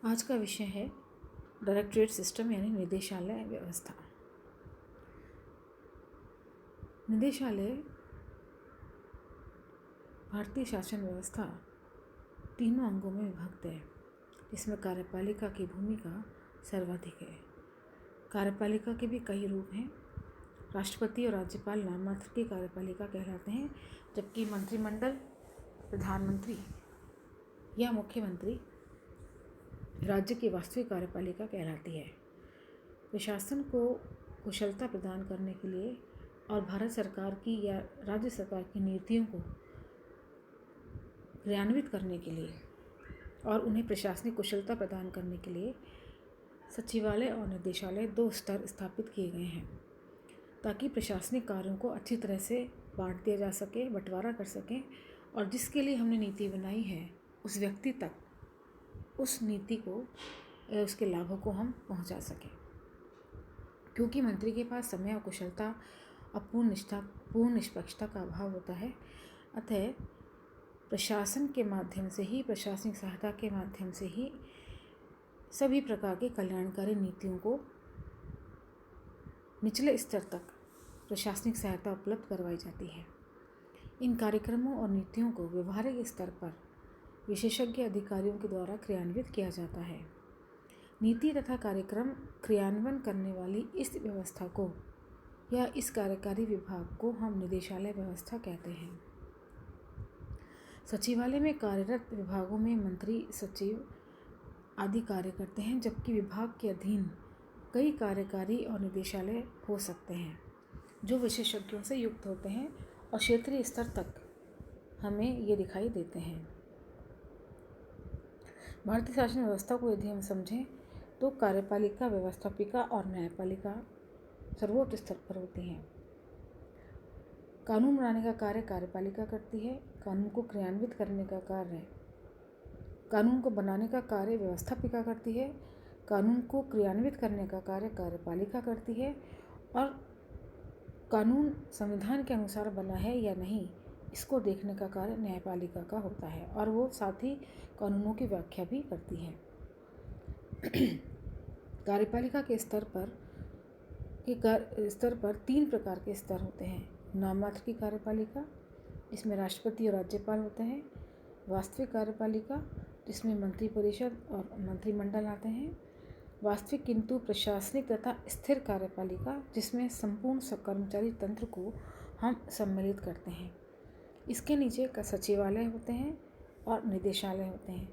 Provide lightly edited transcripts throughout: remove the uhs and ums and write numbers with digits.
आज का विषय है डायरेक्टरेट सिस्टम यानी निदेशालय व्यवस्था। निदेशालय भारतीय शासन व्यवस्था तीनों अंगों में विभक्त है, जिसमें कार्यपालिका की भूमिका सर्वाधिक है। कार्यपालिका के भी कई रूप हैं। राष्ट्रपति और राज्यपाल नाम मात्र की कार्यपालिका कहलाते हैं, जबकि मंत्रिमंडल, प्रधानमंत्री या मुख्यमंत्री राज्य की वास्तविक कार्यपालिका कहलाती है। प्रशासन को कुशलता प्रदान करने के लिए और भारत सरकार की या राज्य सरकार की नीतियों को क्रियान्वित करने के लिए और उन्हें प्रशासनिक कुशलता प्रदान करने के लिए सचिवालय और निदेशालय दो स्तर स्थापित किए गए हैं, ताकि प्रशासनिक कार्यों को अच्छी तरह से बांट दिया जा सके, बंटवारा कर सकें और जिसके लिए हमने नीति बनाई है उस व्यक्ति तक उस नीति को, उसके लाभों को हम पहुंचा सकें। क्योंकि मंत्री के पास समय और कुशलता और पूर्ण निष्पक्षता का अभाव होता है, अतः प्रशासन के माध्यम से ही, प्रशासनिक सहायता के माध्यम से ही सभी प्रकार की कल्याणकारी नीतियों को निचले स्तर तक प्रशासनिक सहायता उपलब्ध करवाई जाती है। इन कार्यक्रमों और नीतियों को व्यवहारिक स्तर पर विशेषज्ञ अधिकारियों के द्वारा क्रियान्वित किया जाता है। नीति तथा कार्यक्रम क्रियान्वयन करने वाली इस व्यवस्था को या इस कार्यकारी विभाग को हम निदेशालय व्यवस्था कहते हैं। सचिवालय में कार्यरत विभागों में मंत्री, सचिव आदि कार्य करते हैं, जबकि विभाग के अधीन कई कार्यकारी और निदेशालय हो सकते हैं जो विशेषज्ञों से युक्त होते हैं और क्षेत्रीय स्तर तक हमें ये दिखाई देते हैं। भारतीय शासन व्यवस्था को यदि हम समझें तो कार्यपालिका, व्यवस्थापिका और न्यायपालिका सर्वोच्च स्तर पर होती हैं। कानून बनाने का कार्य कार्यपालिका करती है, कानून को क्रियान्वित करने का कार्य, कानून को बनाने का कार्य व्यवस्थापिका करती है, कानून को क्रियान्वित करने का कार्य कार्यपालिका करती है और कानून संविधान के अनुसार बना है या नहीं इसको देखने का कार्य न्यायपालिका का होता है और वो साथ ही कानूनों की व्याख्या भी करती है। कार्यपालिका के स्तर पर तीन प्रकार के स्तर होते हैं। नाम मात्र की कार्यपालिका, जिसमें राष्ट्रपति और राज्यपाल होते हैं। वास्तविक कार्यपालिका, जिसमें मंत्रिपरिषद और मंत्रिमंडल आते हैं। वास्तविक किंतु प्रशासनिक तथा स्थिर कार्यपालिका, जिसमें संपूर्ण कर्मचारी तंत्र को हम सम्मिलित करते हैं। इसके नीचे का सचिवालय होते हैं और निदेशालय होते हैं।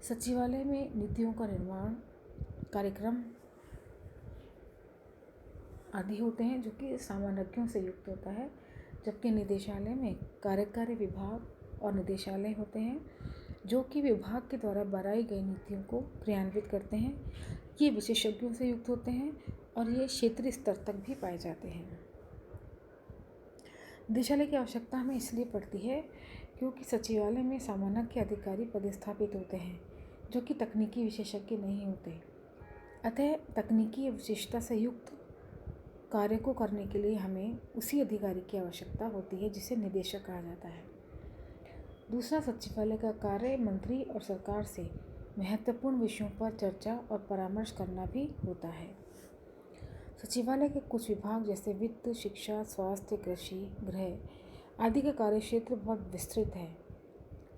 सचिवालय में नीतियों का निर्माण, कार्यक्रम आदि होते हैं, जो कि सामान्यों से युक्त होता है, जबकि निदेशालय में कार्यकारी विभाग और निदेशालय होते हैं, जो कि विभाग के द्वारा बनाई गई नीतियों को क्रियान्वित करते हैं। ये विशेषज्ञों से युक्त होते हैं और ये क्षेत्रीय स्तर तक भी पाए जाते हैं। निदेशालय की आवश्यकता हमें इसलिए पड़ती है क्योंकि सचिवालय में सामान्य के अधिकारी पदस्थापित होते हैं, जो कि तकनीकी विशेषज्ञ नहीं होते। अतः तकनीकी विशेषता से युक्त कार्य को करने के लिए हमें उसी अधिकारी की आवश्यकता होती है, जिसे निदेशक कहा जाता है। दूसरा, सचिवालय का कार्य मंत्री और सरकार से महत्वपूर्ण विषयों पर चर्चा और परामर्श करना भी होता है। सचिवालय के कुछ विभाग जैसे वित्त, शिक्षा, स्वास्थ्य, कृषि, गृह आदि का कार्यक्षेत्र बहुत विस्तृत है,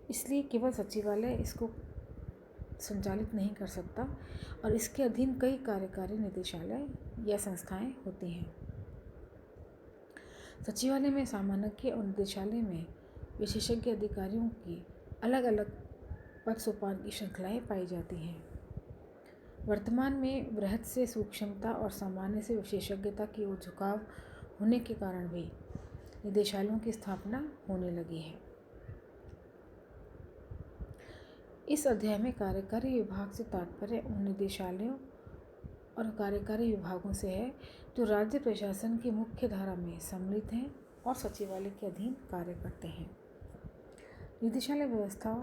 इसलिए केवल सचिवालय इसको संचालित नहीं कर सकता और इसके अधीन कई कार्यकारी निदेशालय या संस्थाएं होती हैं। सचिवालय में सामान्य और निदेशालय में विशेषज्ञ अधिकारियों की अलग अलग पद सोपान की श्रृंखलाएं पाई जाती हैं। वर्तमान में बृहत से सूक्ष्मता और सामान्य से विशेषज्ञता की ओर झुकाव होने के कारण भी निदेशालयों की स्थापना होने लगी है। इस अध्याय में कार्यकारी विभाग से तात्पर्य उन निदेशालयों और कार्यकारी विभागों से है जो राज्य प्रशासन की मुख्य धारा में सम्मिलित हैं और सचिवालय के अधीन कार्य करते हैं। निदेशालय व्यवस्था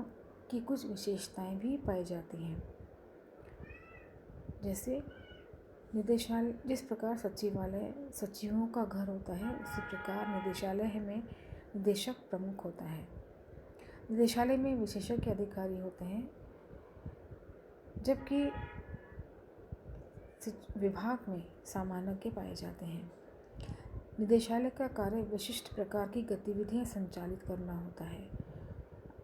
की कुछ विशेषताएं भी पाई जाती हैं, जैसे निदेशालय, जिस प्रकार सचिवालय सचिवों का घर होता है, उसी प्रकार निदेशालय में निदेशक प्रमुख होता है। निदेशालय में विशेषज्ञ अधिकारी होते हैं जबकि विभाग में सामान्य पाए जाते हैं। निदेशालय का कार्य विशिष्ट प्रकार की गतिविधियां संचालित करना होता है।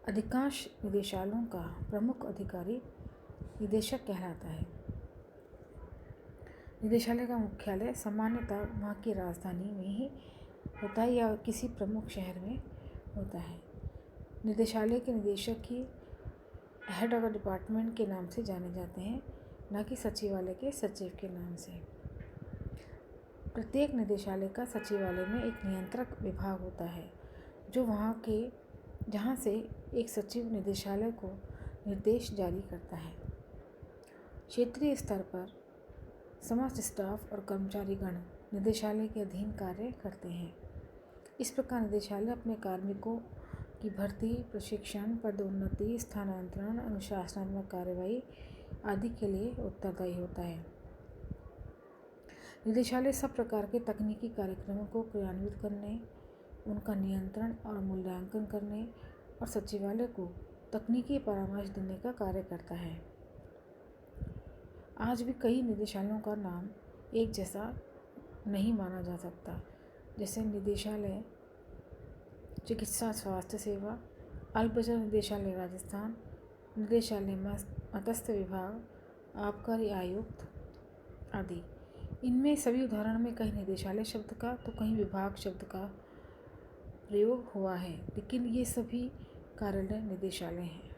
अधिकांश निदेशालयों का प्रमुख अधिकारी निदेशक कहलाता है। निदेशालय का मुख्यालय सामान्यतः वहाँ की राजधानी में ही होता है या किसी प्रमुख शहर में होता है। निदेशालय के निदेशक ही हेड ऑफ द डिपार्टमेंट के नाम से जाने जाते हैं, न कि सचिवालय के सचिव के नाम से। प्रत्येक निदेशालय का सचिवालय में एक नियंत्रक विभाग होता है जहाँ से एक सचिव निदेशालय को निर्देश जारी करता है। क्षेत्रीय स्तर पर समस्त स्टाफ और कर्मचारीगण निदेशालय के अधीन कार्य करते हैं। इस प्रकार निदेशालय अपने कार्मिकों की भर्ती, प्रशिक्षण, पदोन्नति, स्थानांतरण, अनुशासनात्मक कार्यवाही आदि के लिए उत्तरदायी होता है। निदेशालय सब प्रकार के तकनीकी कार्यक्रमों को क्रियान्वित करने, उनका नियंत्रण और मूल्यांकन करने और सचिवालय को तकनीकी परामर्श देने का कार्य करता है। आज भी कई निदेशालयों का नाम एक जैसा नहीं माना जा सकता, जैसे निदेशालय चिकित्सा स्वास्थ्य सेवा, अल्पजल निदेशालय राजस्थान, निदेशालय मत्स्य विभाग, आबकारी आयुक्त आदि। इनमें सभी उदाहरण में कहीं निदेशालय शब्द का तो कहीं विभाग शब्द का प्रयोग हुआ है, लेकिन ये सभी कार्यालय निदेशालय हैं।